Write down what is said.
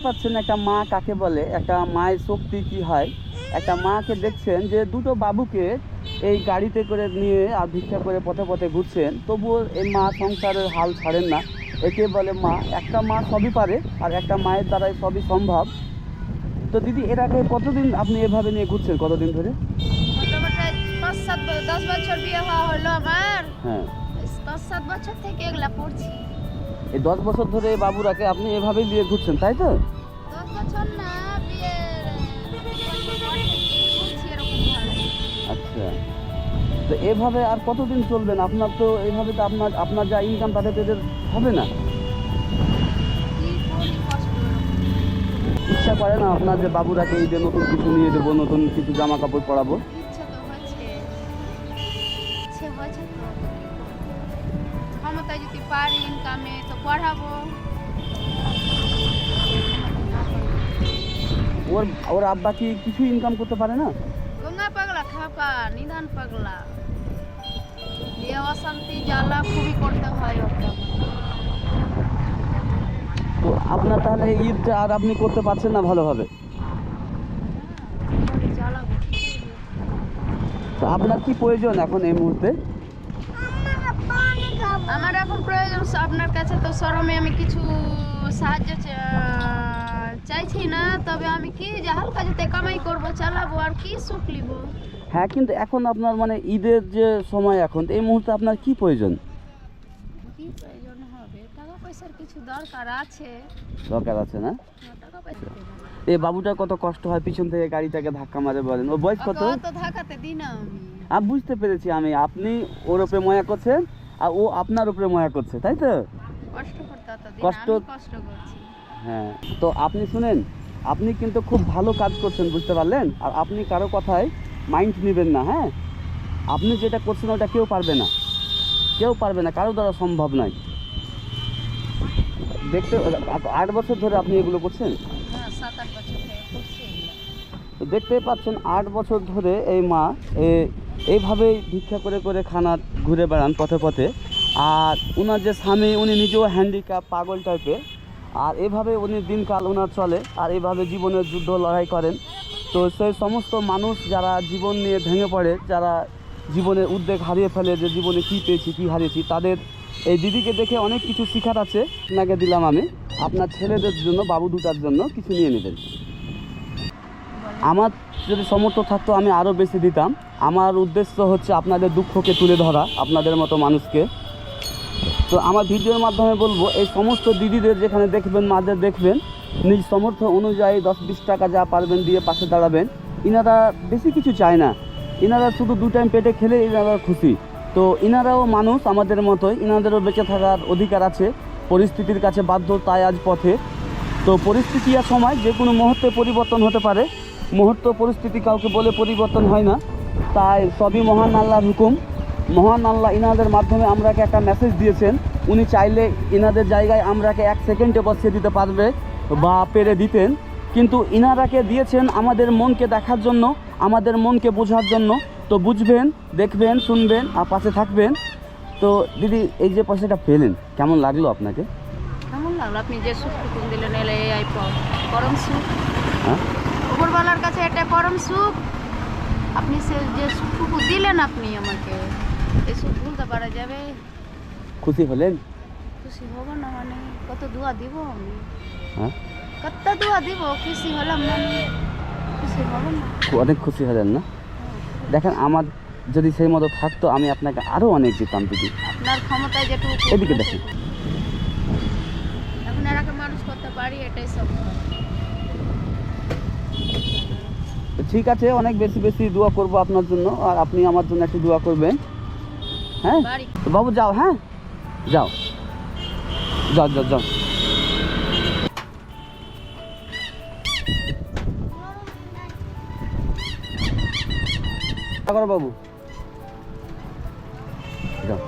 পাচ্ছেন একটা মা কাকে বলে, একটা মায়ের শক্তি কি হয়। একটা মাকে দেখছেন যে দুটো বাবুকে এই গাড়িতে করে নিয়ে আর ভিক্ষা করে পথে পথে ঘুরছেন, তবুও এই মা সংসারের হাল ছাড়েন না। একে বলে মা। একটা মা সবই পারে, আর একটা মায়ের দ্বারাই সবই সম্ভব। তো দিদি, এর আগে কতদিন আপনি এভাবে নিয়ে ঘুরছেন, কতদিন ধরে? মোটামুটি 5-7-10 বছর বিয়ে হওয়া হলো আমার। হ্যাঁ, 5-7 বছর থেকে এগুলা পড়ছি। এই 10 বছর ধরে এই বাবুরাকে আপনি এভাবেই নিয়ে ঘুরছেন, তাই তো? 10 বছর না, বিয়ের 2 বছর পর থেকে পড়ছি এরকম ভাবে। আচ্ছা, তো এভাবে আর কতদিন চলবেন? আপনার তো এভাবে তো আপনার যা ইনকাম তাতে তো এদের হবে না। কি করি, কষ্ট এরকম। ইচ্ছা করে না আপনার যে বাবুরাকে এই যে নতুন কিছু নিয়ে দেবো, নতুন কিছু জামা কাপড় পরাবো? ইচ্ছে তো হয়েছে, ইচ্ছে হয়েছে তো। ক্ষমতায় যদি পারি ইনকামে তো পড়াবো। ওর আব্বা কি কিছু ইনকাম করতে পারে না? গঙ্গা পাগলা খাপা, নিধান পাগলা, এ অশান্তি জ্বালা খুবই করতে হয় ওটা। তো আপনার তাহলে ঈদটা আর আপনি করতে পারছেন না ভালোভাবে? জ্বালাবো কি করবো? তো আপনার কি প্রয়োজন এখন এই মুহূর্তে? আমার এখন প্রয়োজন আপনার কাছে, তো শরমে আমি কিছু সাহায্য চাইছি না, তবে আমি কি যে হালকা যেতে কামাই করব, চালাবো, আর কি সুখ লিব। হ্যাঁ, কিন্তু এখন আপনার মানে ঈদের যে সময়, এখন এই মুহূর্তে আপনার কি প্রয়োজন? কি প্রয়োজন হবে? টাকা পয়সার কিছু দরকার আছে। দরকার আছে না? টাকা পয়সা এই বাবুটার কত কষ্ট হয়, পিছন থেকে গাড়িটাকে ধাক্কা মারে বলেন। ওর বয়স কত? অত ধাক্কাতে দিই না আমি। আমি বুঝতে পেরেছি, আপনি ওর উপরে ময়া করছেন আর ও আপনার উপরে ময়া করছে, তাই তো? কষ্ট করতে অত দিই না, কষ্ট। আমি কষ্ট করছি। হ্যাঁ, তো আপনি শুনেন, আপনি কিন্তু খুব ভালো কাজ করছেন, বুঝতে পারলেন? আর আপনি কারো কথায় মাইন্ড নেবেন না। হ্যাঁ, আপনি যেটা করছেন ওটা কেউ পারবে না, কেউ পারবে না, কারো দ্বারা সম্ভব নয়। দেখতে 8 বছর ধরে আপনি এগুলো করছেন। হ্যাঁ, 7-8 বছর থেকে করছি এগুলো। তো দেখতেই পাচ্ছেন 8 বছর ধরে এই মা এইভাবেই ভিক্ষা করে করে খানা ঘুরে বেড়ান পথে পথে। আর ওনার যে স্বামী, উনি নিজেও হ্যান্ডিক্যাপ, পাগল টাইপের। আর এভাবে উনি দিনকাল ওনার চলে, আর এইভাবে জীবনের যুদ্ধ লড়াই করেন। তো সেই সমস্ত মানুষ যারা জীবন নিয়ে ভেঙে পড়ে, যারা জীবনের উদ্বেগ হারিয়ে ফেলে যে জীবনে কী পেয়েছি কী হারিয়েছি, তাদের এই দিদিকে দেখে অনেক কিছু শেখার আছে। আপনাকে দিলাম আমি, আপনার ছেলেদের জন্য, বাবু দুটার জন্য কিছু নিয়ে নেবেন। আমার যদি সামর্থ্য থাকতো আমি আরও বেশি দিতাম। আমার উদ্দেশ্য হচ্ছে আপনাদের দুঃখকে তুলে ধরা, আপনাদের মতো মানুষকে। তো আমার ভিডিওর মাধ্যমে বলবো, এই সমস্ত দিদিদের যেখানে দেখবেন, মাদের দেখবেন, নিজ সামর্থ্য অনুযায়ী 10-20 টাকা যা পারবেন দিয়ে পাশে দাঁড়াবেন। ইনারা বেশি কিছু চায় না, ইনারা শুধু 2 টাইম পেটে খেলে ইনারা খুশি। তো ইনারাও মানুষ আমাদের মতোই, ইনাদেরও বেঁচে থাকার অধিকার আছে। পরিস্থিতির কাছে বাধ্য, তাই আজ পথে। তো পরিস্থিতি আর সময় যে কোনো মুহূর্তে পরিবর্তন হতে পারে। মুহূর্ত পরিস্থিতি কাউকে বলে পরিবর্তন হয় না, তাই সবই মহান আল্লাহর হুকুম। মহান আল্লাহ ইনাদের মাধ্যমে আমরাকে একটা মেসেজ দিয়েছেন। উনি চাইলে ইনাদের জায়গায় আমরাকে 1 সেকেন্ডে বসিয়ে দিতে পারবে বা পেরে দিতেন, কিন্তু ইনারাকে দিয়েছেন আমাদের মনকে দেখার জন্য, আমাদের মনকে বোঝার জন্য। তো বুঝবেন, দেখবেন, শুনবেন আর পাশে থাকবেন। তো দিদি, এই যে পয়সাটা পেলেন, কেমন লাগলো আপনাকে? কেমন লাগলো? আপনি যে সুখটুকুন দিলেন, এলে এই পরম সুখ। হ্যাঁ, উপরওয়ালার কাছে এটা পরম সুখ। আপনি যে সুখটুকু দিলেন আপনি আমাকে, এই সুখ ভুলতে পারা যাবে? খুশি হলেন? খুশি হব না মানে? কত দোয়া দিব আমি, হ্যাঁ, কত দোয়া দিব, খুশি হলাম মানে খুশি হব না? অনেক খুশি হলেন না? দেখেন, আমার যদি সেই মতো থাকতো আমি আপনাকে আরও অনেক দিতাম দিদি। আপনার ক্ষমতায় যেটুকু, এদিকে দেখুন। এখন এরাকে মানুষ করতে পারি, এটাই সব। তো ঠিক আছে, অনেক বেশি বেশি দোয়া করব আপনার জন্য, আর আপনি আমার জন্য একটু দোয়া করবেন। হ্যাঁ, তো বাবু যাও, হ্যাঁ যাও, যাও যাও যাও। বাবু যাও।